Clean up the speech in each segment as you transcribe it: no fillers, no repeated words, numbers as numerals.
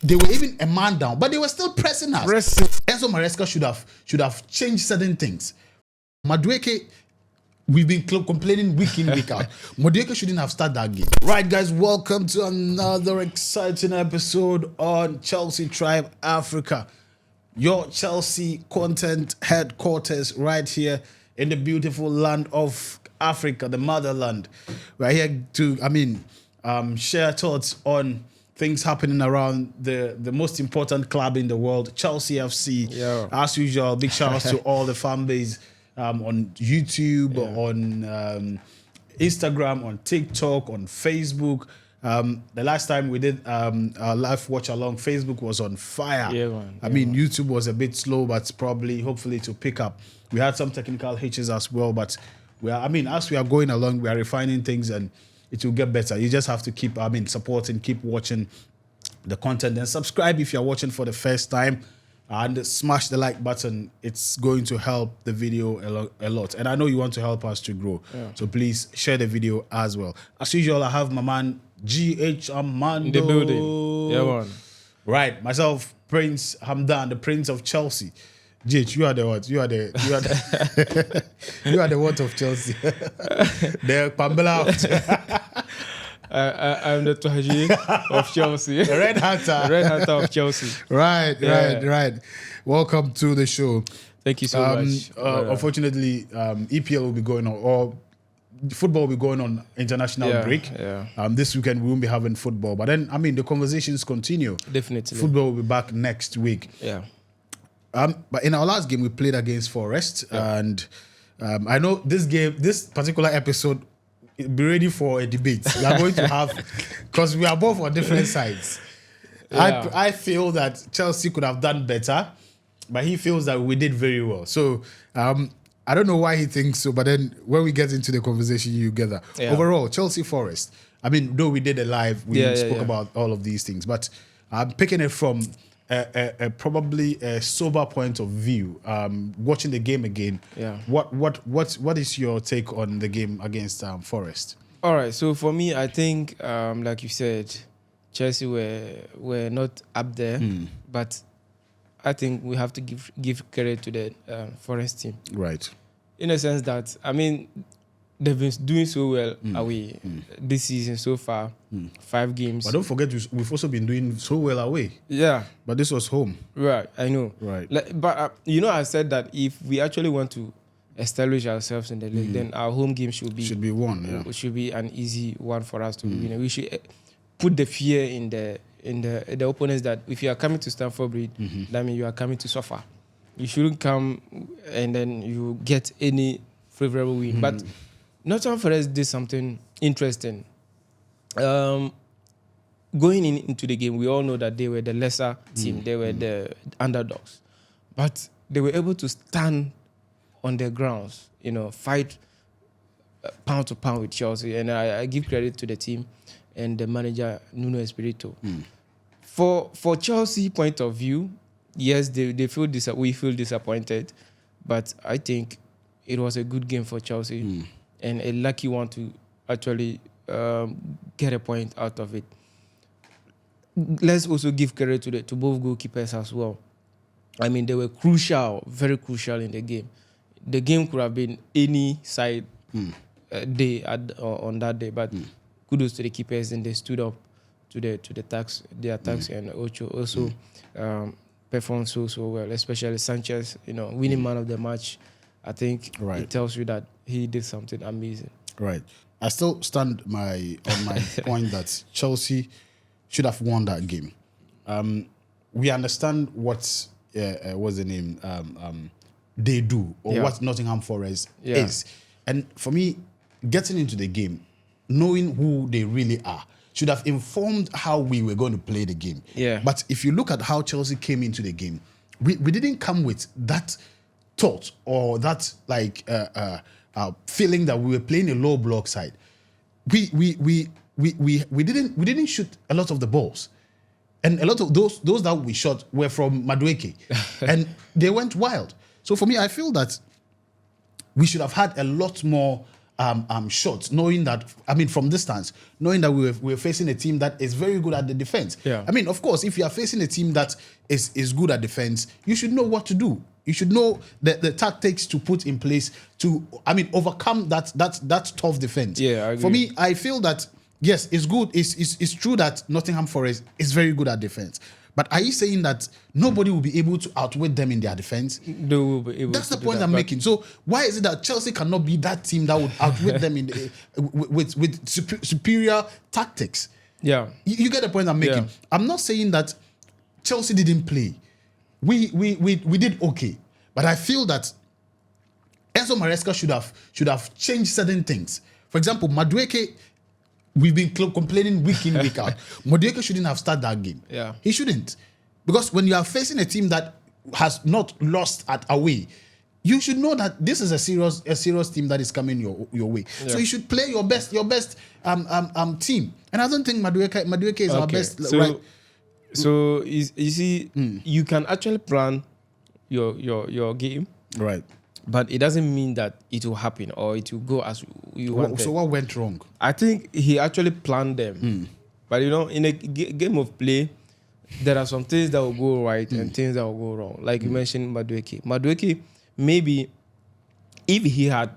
They were even a man down, but they were still pressing us. Enzo Maresca should have changed certain things. Madueke, we've been complaining week in, week out. Madueke shouldn't have started that game. Right, guys, welcome to another exciting episode on Chelsea Tribe Africa. Your Chelsea content headquarters right here in the beautiful land of Africa, the motherland. We're here to, share thoughts on things happening around the most important club in the world, Chelsea FC. Yeah. As usual, big shout outs to all the fan base on YouTube, on Instagram, on TikTok, on Facebook. The last time we did our live watch along, Facebook was on fire. Yeah, man. YouTube was a bit slow, but hopefully to pick up. We had some technical hitches as well, but as we are going along, we are refining things and it will get better. You just have to keep, supporting, keep watching the content and subscribe if you're watching for the first time and smash the like button. It's going to help the video a lot. And I know you want to help us to grow. Yeah. So please share the video as well. As usual, I have my man, GH Amando. In the building. Yeah, man. Right. Myself, Prince Hamdan, the Prince of Chelsea. GH, you are the what? You are the you are the what of Chelsea? The Pambela I'm the Twaji of Chelsea. The Red Hatter. Red Hatter of Chelsea. Right. Welcome to the show. Thank you so much. Unfortunately, EPL will be going on, or football will be going on international break. Yeah. This weekend we won't be having football, but then the conversations continue. Definitely. Football will be back next week. Yeah. But in our last game, we played against Forest, and I know this particular episode, be ready for a debate. We are going to have, because we are both on different sides. Yeah. I feel that Chelsea could have done better, but he feels that we did very well. So I don't know why he thinks so, but then when we get into the conversation, you get that. Yeah. Overall, Chelsea Forest. Though we did a live, we spoke about all of these things, but I'm picking it from probably a sober point of view. Watching the game again, what is your take on the game against Forest? All right, so for me, I think, like you said, Chelsea were not up there, but I think we have to give credit to the Forest team. Right. In a sense that, they've been doing so well away this season so far, 5 games. But don't forget, we've also been doing so well away. Yeah. But this was home. Right, I know. Right. But, I said that if we actually want to establish ourselves in the league, then our home game should be one, yeah. Should be an easy one for us to win. We should put the fear in the opponents that if you are coming to Stamford Bridge, that means you are coming to suffer. You shouldn't come and then you get any favorable win. But Nottingham Forest did something interesting. Going into the game, we all know that they were the lesser team. They were the underdogs. But they were able to stand on their grounds, fight pound to pound with Chelsea. And I give credit to the team and the manager, Nuno Espirito. For Chelsea point of view, yes, we feel disappointed. But I think it was a good game for Chelsea. And a lucky one to actually get a point out of it. Let's also give credit to both goalkeepers as well. They were crucial, very crucial in the game. The game could have been any side day on that day, but kudos to the keepers, and they stood up to the attacks, and Ocho also performed so well, especially Sanchez, winning man of the match. I think it tells you that he did something amazing. Right. I still stand on my point that Chelsea should have won that game. We understand what's the name they do, or what Nottingham Forest is. And for me, getting into the game, knowing who they really are, should have informed how we were going to play the game. Yeah. But if you look at how Chelsea came into the game, we didn't come with that thought or that feeling that we were playing a low block side. We didn't shoot a lot of the balls, and a lot of those that we shot were from Madueke, and they went wild. So for me, I feel that we should have had a lot more shots, knowing that, I mean, from distance, knowing that we were facing a team that is very good at the defense. Yeah. I mean, of course, if you are facing a team that is good at defense, you should know what to do. You should know the tactics to put in place to, I mean, overcome that tough defense. Yeah, I agree. For me, I feel that, yes, it's good. It's true that Nottingham Forest is very good at defense. But are you saying that nobody will be able to outwit them in their defense? They will be able. That's to the do point that, I'm but- making. So why is it that Chelsea cannot be that team that would outwit them in with superior tactics? Yeah. You get the point I'm making. Yeah. I'm not saying that Chelsea didn't play. We did okay, but I feel that Enzo Maresca should have changed certain things. For example, Madueke. We've been complaining week in, week out. Madueke shouldn't have started that game. Yeah. He shouldn't. Because when you are facing a team that has not lost at away, you should know that this is a serious team that is coming your way. Yeah. So you should play your best team. And I don't think Madueke is our best. So, right? so you see, you can actually plan your game, Right. but it doesn't mean that it will happen or it will go as you want. So what went wrong? I think he actually planned them. But in a game of play, there are some things that will go right and things that will go wrong. Like you mentioned Madueke. Madueke, maybe if he had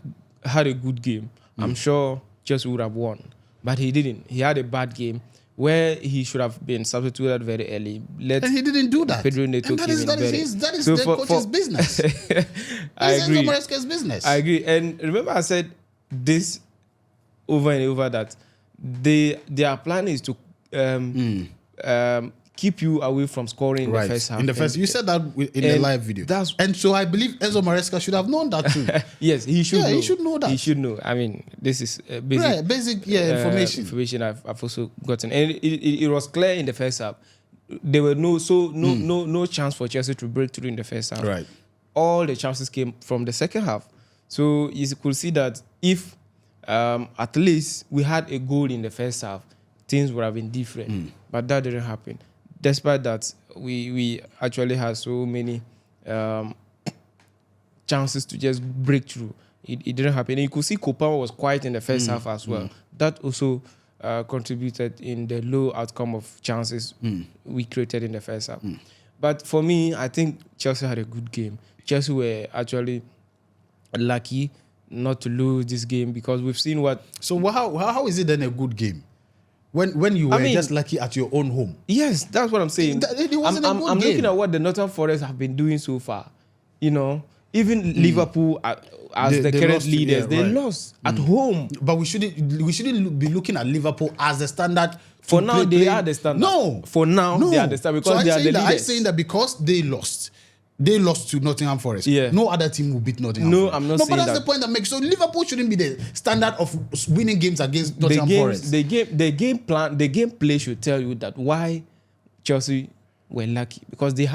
a good game, I'm sure Chelsea would have won. But he didn't. He had a bad game where he should have been substituted very early. And he didn't do that. Pedro Neto And that is So the coach's business. I It's agree. Enzo Maresca's business. I agree. And remember I said this over and over that their plan is to keep you away from scoring in the first half. In the first, you said that in the live video. And so I believe Enzo Maresca should have known that too. Yes, he should. Yeah, know. he should know that. He should know. I mean, this is basic. Basic information. Information I've also gotten, and it was clear in the first half. There were no chance for Chelsea to break through in the first half. Right. All the chances came from the second half. So you could see that if at least we had a goal in the first half, things would have been different. But that didn't happen. Despite that, we actually had so many chances to just break through. It didn't happen. And you could see Kopama was quiet in the first half as well. That also contributed in the low outcome of chances we created in the first half. But for me, I think Chelsea had a good game. Chelsea were actually lucky not to lose this game because we've seen what... So how is it then a good game? When you were just lucky at your own home. Yes, that's what I'm saying. It wasn't a good I'm game. looking at what the Nottingham Forest have been doing so far. Even Liverpool as the current lost, leaders, they lost at home. But we shouldn't be looking at Liverpool as the standard. For now, they are the standard. No. For now, they are the standard because they are the leaders. I'm saying that because they lost to Nottingham Forest. Yeah. No other team will beat Nottingham No, Forest. I'm not but saying that's that. the point I'm making. So Liverpool shouldn't be the standard of winning games against Nottingham Forest. The game play should tell you that why Chelsea were lucky because they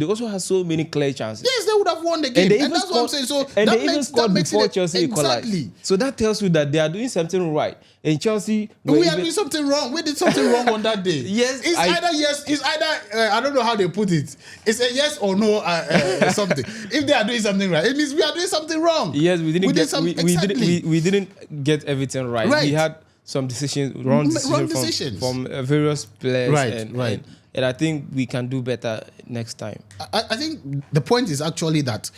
also had so many clear chances. Yes, they would have won the game. And that's what I'm saying. So and that they even scored before Chelsea equalized. Exactly. So that tells you that they are doing something right. And Chelsea, We are doing something wrong. We did something wrong on that day. Yes, It's either I don't know how they put it. It's a yes or no something. If they are doing something right, it means we are doing something wrong. Yes, we didn't exactly. we didn't get everything right. Right. We had some wrong decisions from various players. Right. And I think we can do better next time. I think the point is actually that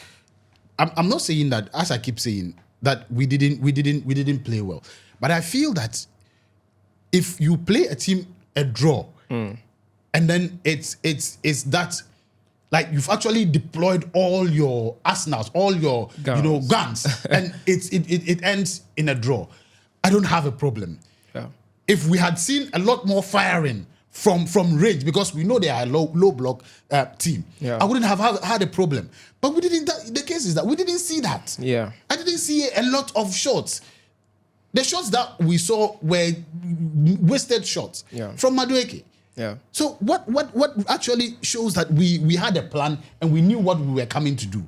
I'm not saying that, as I keep saying, that we didn't play well. But I feel that if you play a team a draw, and then it's that, like, you've actually deployed all your arsenals, all your guns, and it ends in a draw. I don't have a problem. Yeah. If we had seen a lot more firing from range, because we know they are a low block team, I wouldn't have had a problem. But we didn't. The case is that we didn't see that. Yeah. I didn't see a lot of shots. The shots that we saw were wasted shots from Madueke. Yeah. So what actually shows that we had a plan and we knew what we were coming to do.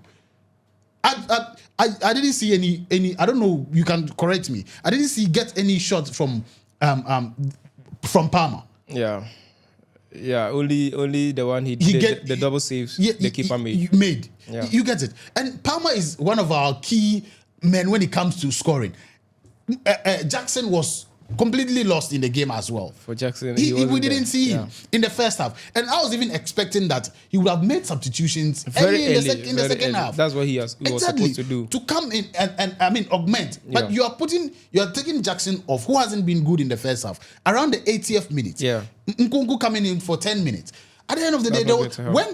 I didn't see any. I don't know. You can correct me. I didn't get any shots from Palmer. Yeah. Yeah, only the one he did the double saves the keeper made. Yeah. You get it. And Palmer is one of our key men when it comes to scoring. Jackson was completely lost in the game as well. For Jackson, we didn't see him in the first half, and I was even expecting that he would have made substitutions very early early in the second half. That's what he was supposed to do, to come in and I mean augment. But you are taking Jackson off, who hasn't been good in the first half, around the 80th minute. Yeah, Nkunku coming in for 10 minutes. At the end of the day,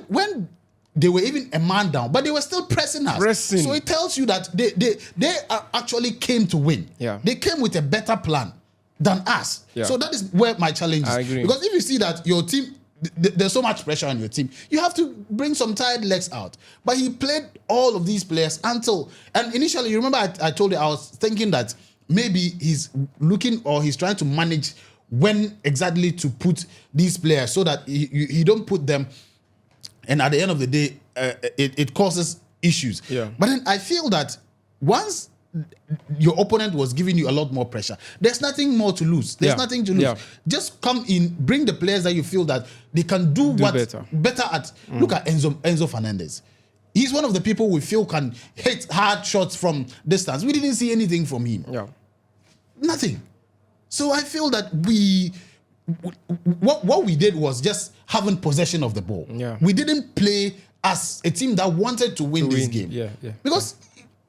when they were even a man down, but they were still pressing us. So it tells you that they actually came to win. Yeah, they came with a better plan than us. Yeah. So that is where my challenge is. I agree. Because if you see that your team, there's so much pressure on your team, you have to bring some tired legs out. But he played all of these players and initially, you remember I told you I was thinking that maybe he's looking or he's trying to manage when exactly to put these players so that you don't put them, and at the end of the day, it causes issues. Yeah. But then I feel that once your opponent was giving you a lot more pressure, there's nothing more to lose. There's nothing to lose. Yeah. Just come in, bring the players that you feel that they can do better at. Look at Enzo Fernandez. He's one of the people we feel can hit hard shots from distance. We didn't see anything from him. Yeah. Nothing. So I feel that what we did was just having possession of the ball. Yeah. We didn't play as a team that wanted to win this game. Yeah. Because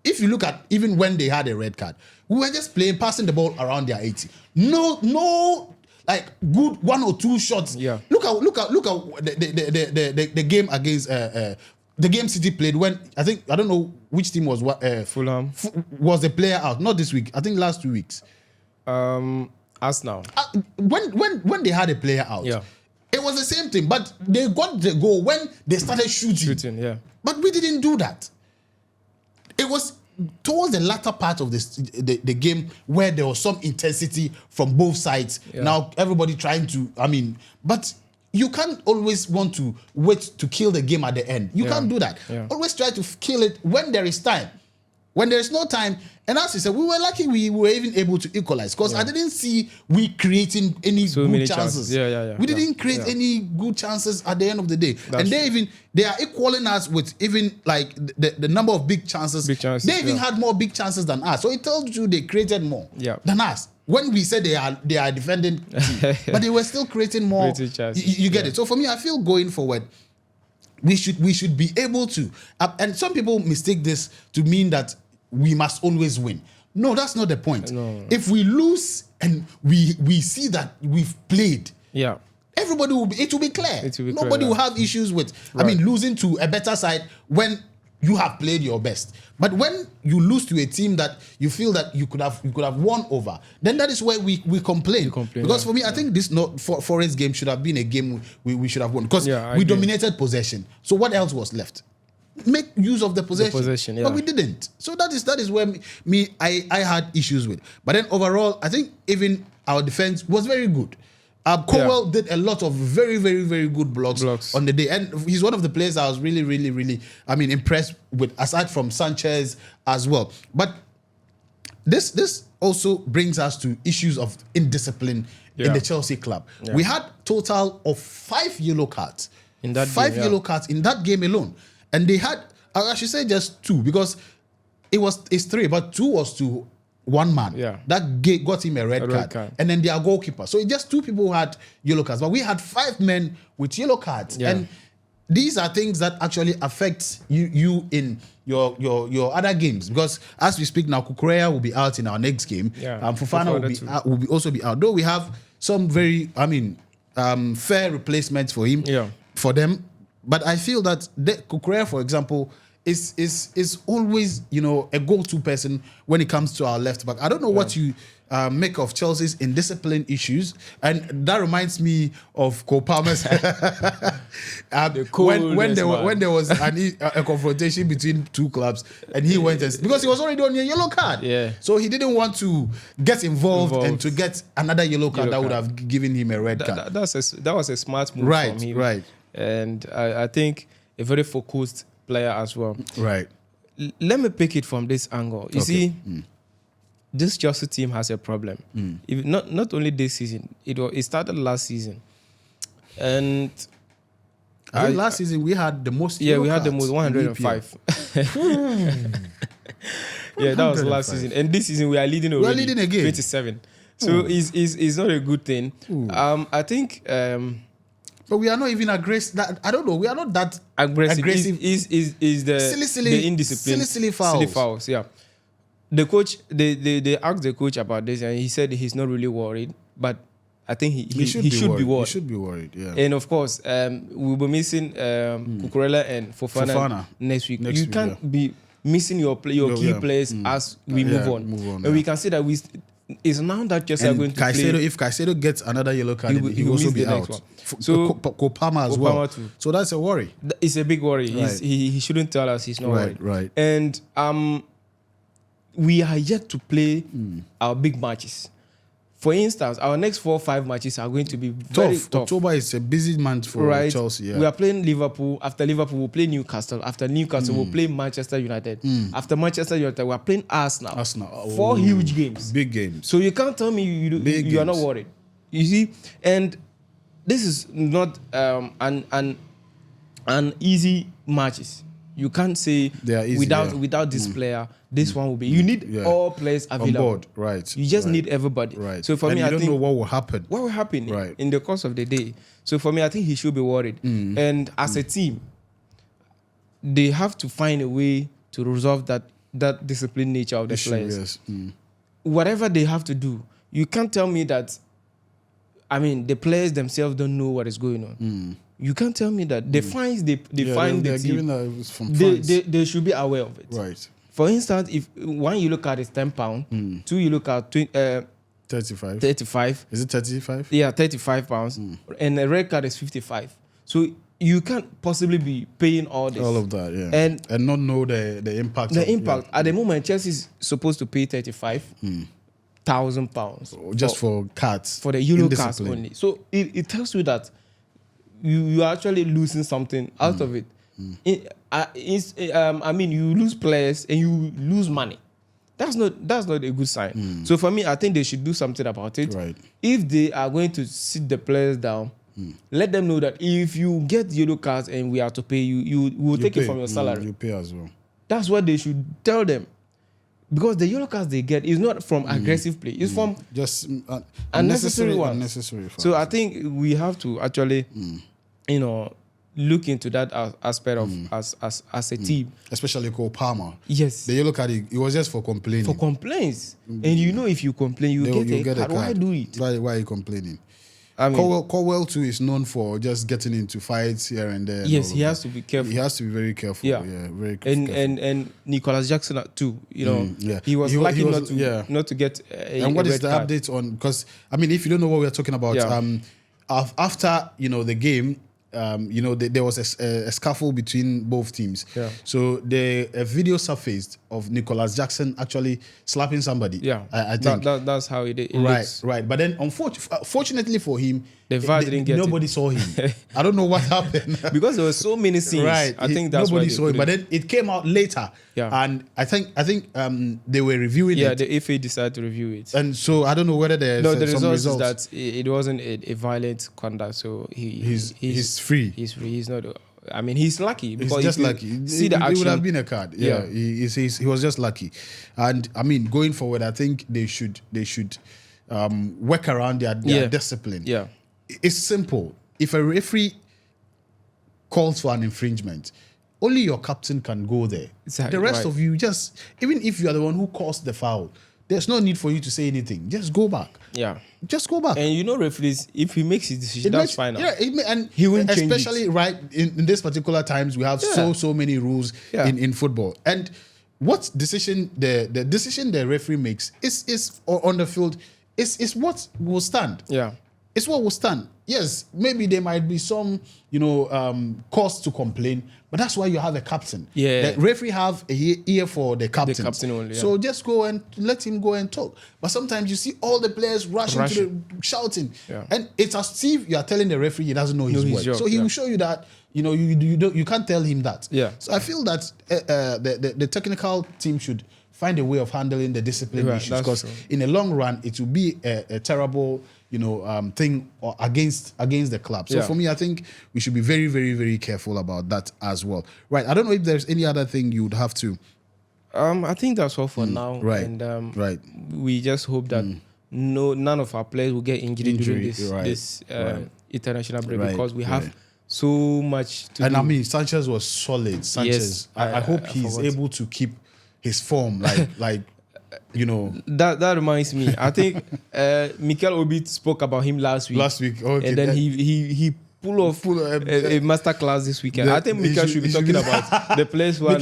if you look at even when they had a red card, we were just passing the ball around their 80. No, like good 1 or 2 shots. Yeah. Look at the game against the game City played when I don't know which team was what Fulham was the player out. Not this week. I think last 2 weeks. Us now. When they had a player out, it was the same thing. But they got the goal when they started shooting. Yeah. But we didn't do that. It was towards the latter part of the game where there was some intensity from both sides. Yeah. Now everybody trying to, but you can't always want to wait to kill the game at the end. You can't do that. Yeah. Always try to kill it when there is time. When there is no time, and as you said, we were lucky we were even able to equalize because I didn't see we creating any good chances. We didn't create any good chances at the end of the day. And they are equaling us with even like the number of big chances. They even had more big chances than us. So it tells you they created more than us. When we said they are defending team, but they were still creating more. You get it. So for me, I feel going forward, we should be able to. And some people mistake this to mean that we must always win. No, that's not the point. No. If we lose and we see that we've played, everybody it will be clear. Nobody will have issues with losing to a better side when you have played your best. But when you lose to a team that you feel that you could have won over, then that is where we complain. Because for me, I think this Forest game should have been a game we should have won because we dominated possession. So what else was left? Make use of the possession, but we didn't. So that is where I had issues with. But then overall, I think even our defense was very good. Cowell did a lot of very, very, very good blocks on the day, and he's one of the players I was really, really, really, impressed with, aside from Sanchez as well. But this also brings us to issues of indiscipline in the Chelsea club. We had total of 5 yellow cards. In that 5 yellow cards in that game alone. And they had, I should say just 2 because it's 3, but 2 was to one man. That got him a red card. And then their goalkeeper. So just 2 people who had yellow cards. But we had 5 men with yellow cards. And these are things that actually affect you in your other games. Because as we speak now, Kukurea will be out in our next game. Fofana will also be out. Though we have some very, fair replacements for him, for them. But I feel that Kukurea, for example, is always, a go-to person when it comes to our left back. I don't know what you make of Chelsea's indiscipline issues, and that reminds me of Cole Palmer's when there was a confrontation between 2 clubs, and he went because he was already on a yellow card. So he didn't want to get involved and to get another yellow card that would have given him a red card. That was a smart move from him. Right. And I think a very focused player as well. Right. Let me pick it from this angle. You see, this Chelsea team has a problem. If not only this season, it started last season. And last season we had the most. We had the most 105. Yeah, that was 105. last season. And this season we are leading already. We are leading again. 27. So it's not a good thing. I think but we are not even aggressive. I don't know. We are not that aggressive. aggressive. Is the silly indiscipline. silly fouls. Silly fouls, yeah. The coach, they asked the coach about this, and he said he's not really worried, but I think he should be worried. He should be worried, yeah. And of course, we'll be missing Cucurella and Fofana next week. You can't be missing your key players as we move on. And we can see that it's now that Chelsea are going to play. If Caicedo gets another yellow card, he will also be out. So Kopama as well. Too. So that's a worry. It's a big worry. Right. He shouldn't tell us he's not worried. Right. And we are yet to play our big matches. For instance, our next 4 or 5 matches are going to be very tough. October is a busy month for Chelsea. Yeah. We are playing Liverpool. After Liverpool, we'll play Newcastle. After Newcastle, we'll play Manchester United. After Manchester United, we are playing Arsenal. 4 huge games. Big games. So you can't tell me you are not worried. You see? And this is not an easy matches. You can't say without this player, this one will be. You need all players available. On board, right. You just need everybody. Right. So for me, I think you don't know what will happen. What will happen in the course of the day. So for me, I think he should be worried. And as a team, they have to find a way to resolve that disciplined nature of the players. Yes. Whatever they have to do, you can't tell me that. I mean, the players themselves don't know what is going on. You can't tell me that the fines they find the team. From they should be aware of it. Right. For instance, if one you look at is £10, two you look at 35. 35. Is it 35? Yeah, £35, and a red card is 55. So you can't possibly be paying all this. All of that, yeah. And not know the impact. The impact at the moment, Chelsea is supposed to pay £35,000 just for cards, for the yellow cards only. So it tells you that you are actually losing something out of it. I mean, you lose players and you lose money. That's not a good sign. So for me, I think they should do something about it. Right. If they are going to sit the players down, let them know that if you get yellow cards and we are to pay you, you will take it from your salary. You pay as well. That's what they should tell them. Because the yellow cards they get is not from aggressive play. It's from just unnecessary ones. Unnecessary. So I think we have to actually, look into that aspect of as a team. Especially Cole Palmer. Yes. The yellow card, it was just for complaining. For complaints. And if you complain, you get a card. Why do it? Why are you complaining? I mean, Colwell too is known for just getting into fights here and there. Yes, he has to be careful. He has to be very careful. Yeah, very careful. And Nicholas Jackson too. He was lucky not to get and what is the update on? Because I mean, if you don't know what we're talking about, after the game. There was a scuffle between both teams. Yeah. So a video surfaced of Nicholas Jackson actually slapping somebody. Yeah, I think that's how it looks. Right. But then, fortunately for him, the VAR didn't get nobody saw him. I don't know what happened because there were so many scenes. Right. I think that's nobody why saw him. But then it came out later. Yeah. And I think they were reviewing it. Yeah, the FA decided to review it. And so I don't know whether there's the some results is that it wasn't a violent conduct. So he's free. He's free. He's not. I mean, he's lucky because he's just lucky. See the action. It would have been a card. Yeah. He was just lucky. And I mean, going forward, I think they should work around their discipline. Yeah. It's simple. If a referee calls for an infringement, only your captain can go there. Exactly, the rest of you even if you are the one who caused the foul, there's no need for you to say anything. Just go back. Yeah. Just go back. And referees, if he makes his decision, that's fine. Yeah, and he won't change especially it. Right in this particular times, we have so many rules in football. And what decision the decision the referee makes is on the field is what will stand. Yeah. It's what will stand. Yes, maybe there might be some, cause to complain, but that's why you have a captain. Yeah. The referee have a ear for the captain. The captain only. Yeah. So just go and let him go and talk. But sometimes you see all the players rushing. Shouting, and it's as if you are telling the referee he doesn't know his work. So he will show you that you can't tell him that. Yeah. So I feel that the technical team should find a way of handling the discipline issues, because in the long run it will be a terrible thing against the club. So for me, I think we should be very, very, very careful about that as well. Right. I don't know if there's any other thing you would have to I think that's all for now. Right. And Right. we just hope that none of our players will get injured during this international break, because we have so much to do. And I mean, Sanchez was solid. Sanchez. Yes, I hope he's able to keep his form, like you know. That reminds me. I think Mikel Obi spoke about him last week. Okay. And then he pull off a master class this weekend. I think Mikel should be talking about the players who are...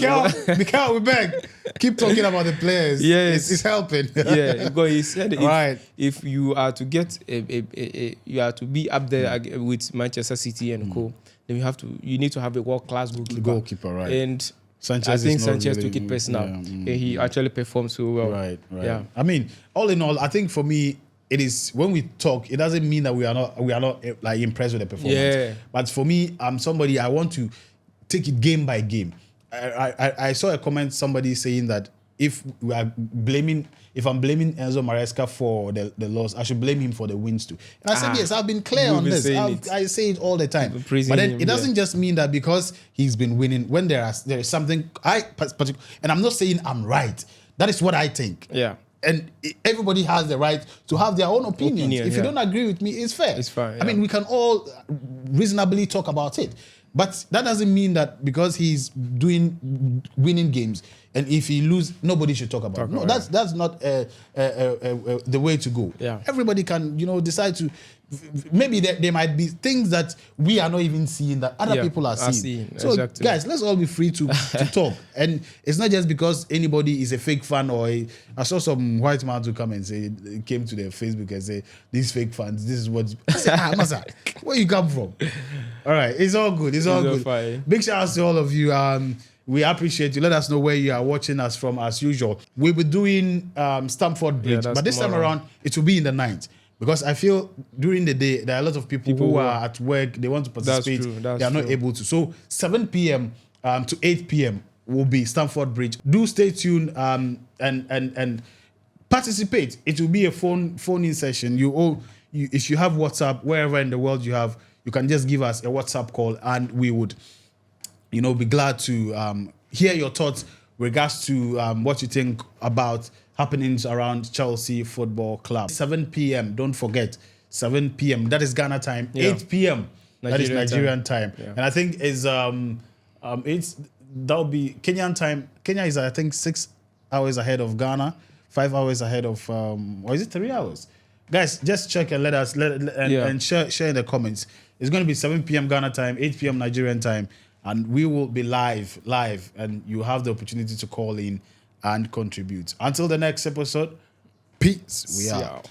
Mikel, we beg. Keep talking about the players. Yes. It's helping. Yeah, because he said Right. if you are to get you are to be up there with Manchester City and co, then you need to have a world-class goalkeeper. Right. And Sanchez I think Sanchez took it personal. And he actually performed so well. Right. Yeah. I mean, all in all, I think for me, it is when we talk, it doesn't mean that we are not like impressed with the performance. Yeah. But for me, I'm somebody, I want to take it game by game. I saw a comment, somebody saying that if I'm blaming Enzo Maresca for the loss, I should blame him for the wins too. And I said, yes, I've been clear on this. I say it all the time. But then it doesn't just mean that because he's been winning. When there is something and I'm not saying I'm right. That is what I think. Yeah. And everybody has the right to have their own opinions. If you don't agree with me, it's fair. It's fine. Yeah. I mean, we can all reasonably talk about it. But that doesn't mean that because he's winning games, and if he lose, nobody should talk about it. No, that's not the way to go. Yeah. Everybody can, decide to. Maybe there might be things that we are not even seeing that other people are seeing. So, guys, let's all be free to talk. And it's not just because anybody is a fake fan I saw some white man to come and say, came to their Facebook and say, these fake fans, this is what... I said, Masa, where you come from? All right, it's all good. It's all good. Fine. Big shout out to all of you. We appreciate you. Let us know where you are watching us from as usual. We'll be doing Stamford Bridge, but this time around, it will be in the night. Because I feel during the day, there are a lot of people who are at work, they want to participate, they are not able to. So 7 p.m. To 8 p.m. will be Stamford Bridge. Do stay tuned and participate. It will be a phone-in session. If you have WhatsApp, wherever in the world you can just give us a WhatsApp call and we would be glad to hear your thoughts regards to what you think about happenings around Chelsea Football Club. 7 p.m. Don't forget, 7 p.m. That is Ghana time. 8 p.m. That is Nigerian time. Yeah. And I think that'll be Kenyan time. Kenya is I think 6 hours ahead of Ghana, 5 hours ahead of or is it 3 hours? Guys, just check and and share in the comments. It's going to be 7 p.m. Ghana time, 8 p.m. Nigerian time, and we will be live, and you have the opportunity to call in and contribute. Until the next episode, peace. We are.